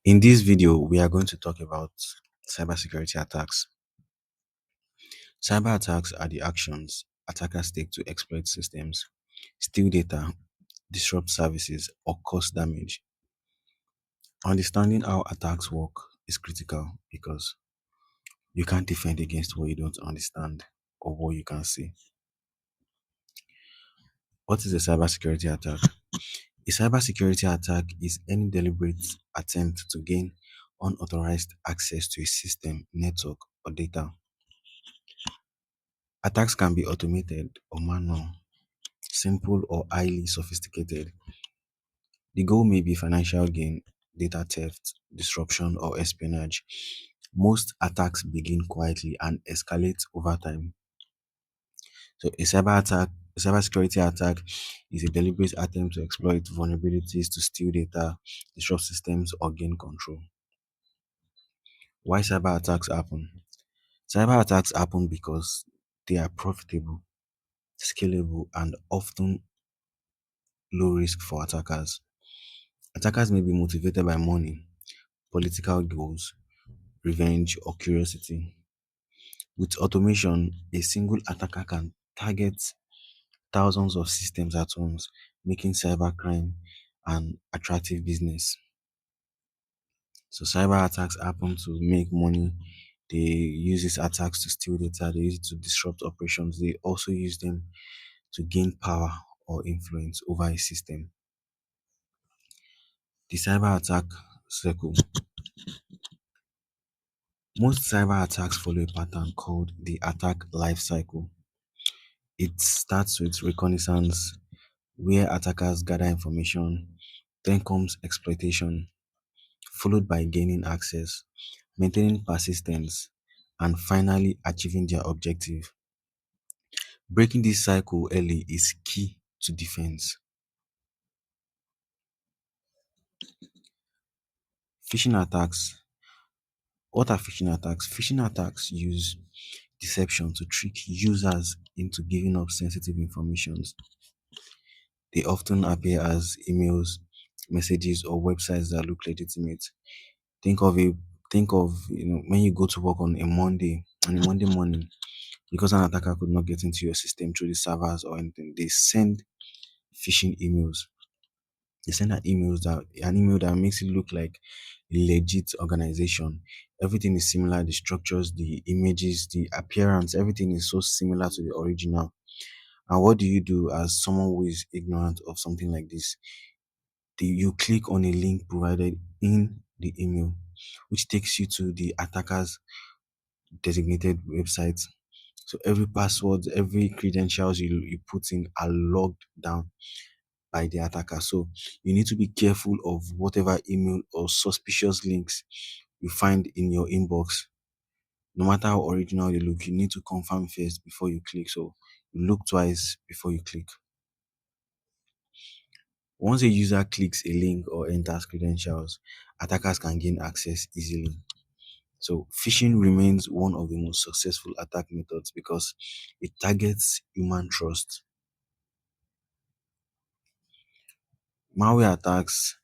In this video, we are going to talk about cybersecurity attacks. Cyber attacks are the actions attackers take to exploit systems, steal data, disrupt services, or cause damage. Understanding how attacks work is critical because you can't defend against what you don't understand or what you can see. What is a cybersecurity attack? A cybersecurity attack is any deliberate attempt to gain unauthorized access to a system, network, or data. Attacks can be automated or manual, simple or highly sophisticated. The goal may be financial gain, data theft, disruption, or espionage. Most attacks begin quietly and escalate over time. So, a cybersecurity attack is a deliberate attempt to exploit vulnerabilities to steal data, disrupt systems, or gain control. Why cyber attacks happen? Cyber attacks happen because they are profitable, scalable, and often low risk for attackers. Attackers may be motivated by money, political goals, revenge, or curiosity. With automation, a single attacker can target thousands of systems at once, making cybercrime an attractive business. So, cyber attacks happen to make money. They use these attacks to steal data, they use it to disrupt operations. They also use them to gain power or influence over a system. The cyber attack circle. Most cyber attacks follow a pattern called the attack lifecycle. It starts with reconnaissance, where attackers gather information, then comes exploitation, followed by gaining access, maintaining persistence, and finally achieving their objective. Breaking this cycle early is key to defense. Phishing attacks. What are phishing attacks? Phishing attacks use deception to trick users into giving up sensitive information. They often appear as emails, messages, or websites that look legitimate. Think of a think of when you go to work on a Monday morning, because an attacker could not get into your system through the servers or anything, they send phishing emails. They send an email that makes it look like a legit organization. Everything is similar, the structures, the images, the appearance, everything is so similar to the original. And what do you do as someone who is ignorant of something like this? You click on a link provided in the email, which takes you to the attacker's designated website. So every password, every credentials you put in are logged down by the attacker. So you need to be careful of whatever email or suspicious links you find in your inbox. No matter how original they look, you need to confirm first before you click. So you look twice before you click. Once a user clicks a link or enters credentials, attackers can gain access easily. So phishing remains one of the most successful attack methods because it targets human trust. Malware attacks.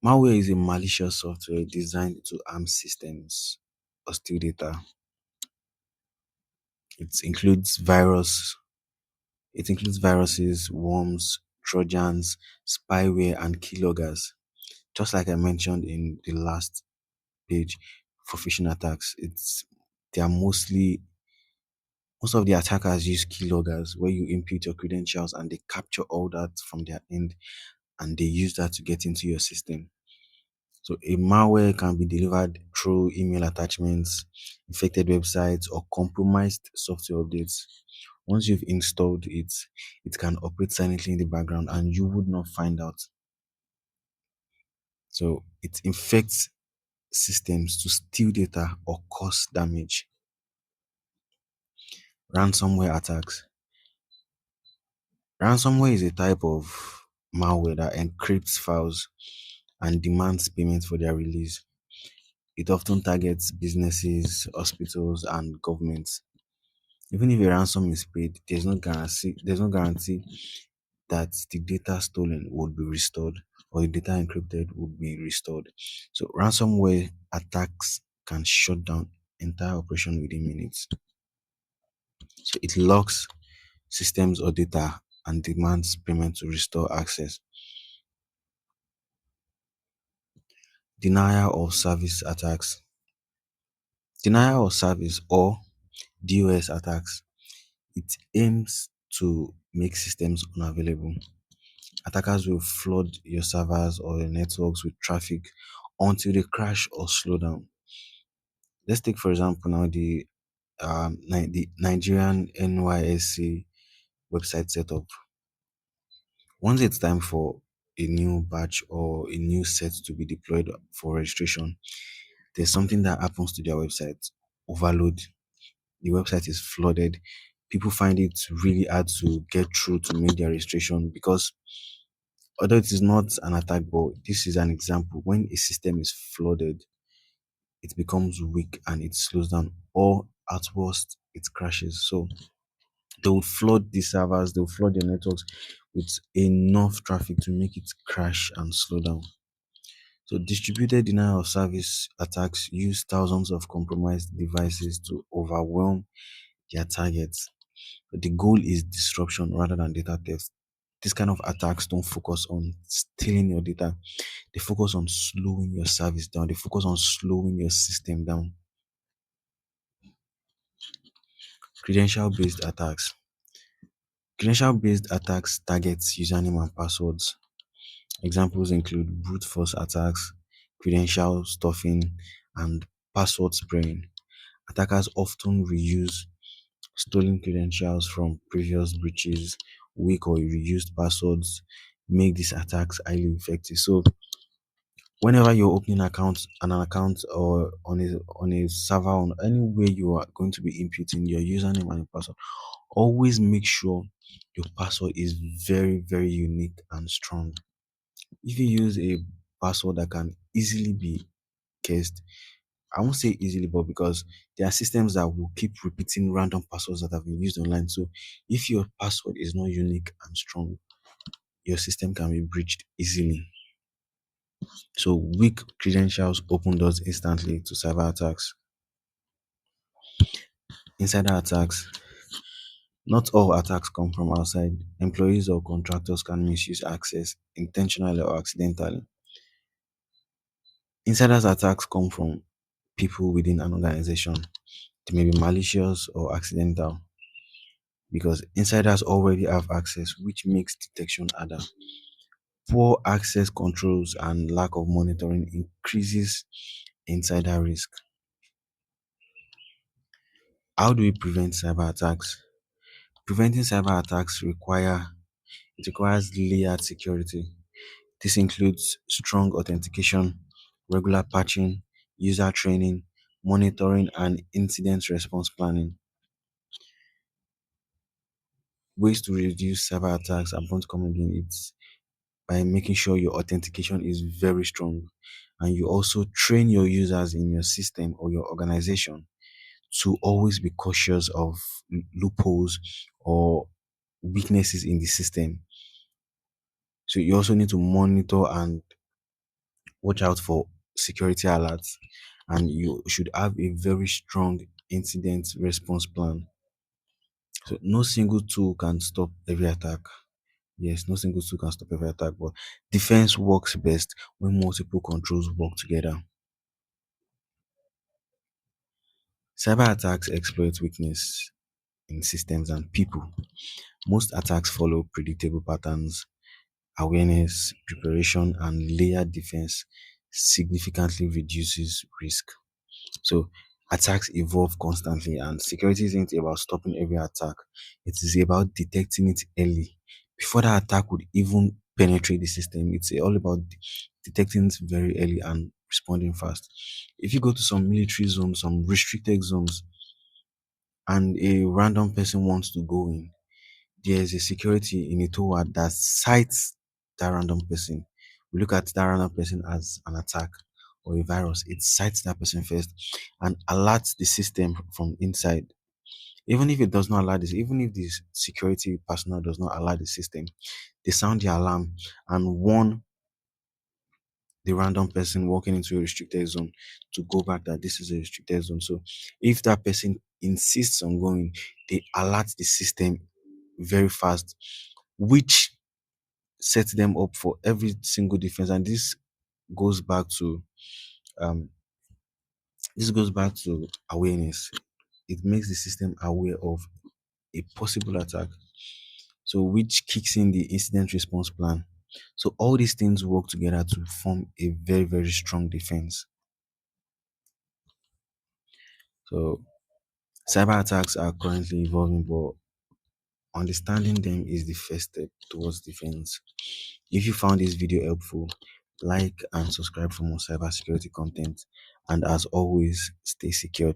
Malware is a malicious software designed to harm systems or steal data. It includes virus. It includes viruses, worms, trojans, spyware, and keyloggers. Just like I mentioned in the last page for phishing attacks, they are most of the attackers use keyloggers where you input your credentials and they capture all that from their end and they use that to get into your system. So a malware can be delivered through email attachments, infected websites, or compromised software updates. Once you've installed it, it can operate silently in the background and you would not find out. So it infects systems to steal data or cause damage. Ransomware attacks. Ransomware is a type of malware that encrypts files and demands payment for their release. It often targets businesses, hospitals, and governments. Even if a ransom is paid, there's no guarantee that the data stolen will be restored. or the data encrypted would be restored. So ransomware attacks can shut down entire operation within minutes. So it locks systems or data and demands payment to restore access. Denial of service attacks. Denial of service or DOS attacks. It aims to make systems unavailable. Attackers will flood your servers or your networks with traffic until they crash or slow down. Let's take, for example, now the Nigerian NYSC website setup. Once it's time for a new batch or a new set to be deployed for registration, there's something that happens to their website. Overload. The website is flooded. People find it really hard to get through to make their registration because although it is not an attack, but this is an example. When a system is flooded, it becomes weak and it slows down, or at worst, it crashes. So they will flood the servers, they will flood the networks with enough traffic to make it crash and slow down. So distributed denial of service attacks use thousands of compromised devices to overwhelm their targets. But the goal is disruption rather than data theft. These kind of attacks don't focus on stealing your data. They focus on slowing your service down. They focus on slowing your system down. Credential-based attacks. Credential-based attacks targets username and passwords. Examples include brute force attacks, credential stuffing, and password spraying. Attackers often reuse stolen credentials from previous breaches, weak or reused passwords, make these attacks highly effective. So whenever you're opening an account or on a server on anywhere you are going to be inputting your username and your password, always make sure your password is very, very unique and strong. If you use a password that can easily be guessed, I won't say easily, but because there are systems that will keep repeating random passwords that have been used online. So if your password is not unique and strong, your system can be breached easily. So weak credentials open doors instantly to cyber attacks. Insider attacks. Not all attacks come from outside. Employees or contractors can misuse access intentionally or accidentally. Insiders attacks come from people within an organization. They may be malicious or accidental because insiders already have access, which makes detection harder. Poor access controls and lack of monitoring increases insider risk. How do we prevent cyber attacks? Preventing cyber attacks requires layered security. This includes strong authentication, regular patching, user training, monitoring, and incident response planning. Ways to reduce cyber attacks are going to come again. It's by making sure your authentication is very strong, and you also train your users in your system or your organization to always be cautious of loopholes or weaknesses in the system. So you also need to monitor and watch out for security alerts, and you should have a very strong incident response plan. So no single tool can stop every attack. Yes, no single tool can stop every attack, but defense works best when multiple controls work together. Cyber attacks exploit weakness in systems and people. Most attacks follow predictable patterns. Awareness, preparation, and layered defense significantly reduces risk. So attacks evolve constantly, and security isn't about stopping every attack. It is about detecting it early before the attack would even penetrate the system. It's all about detecting it very early and responding fast. If you go to some military zones, some restricted zones, and a random person wants to go in, there is a security in a toward that cites that random person. We look at that random person as an attack or a virus. It cites that person first and alerts the system from inside. Even if it does not alert this, even if the security personnel does not alert the system, they sound the alarm and warn the random person walking into a restricted zone to go back that this is a restricted zone. So if that person insists on going, they alert the system very fast, which sets them up for every single defense. And goes back to um this goes back to awareness. It makes the system aware of a possible attack. So which kicks in the incident response plan. So all these things work together to form a very, very strong defense. So cyber attacks are currently evolving, but understanding them is the first step towards defense. If you found this video helpful, like and subscribe for more cybersecurity content. And as always, stay secure.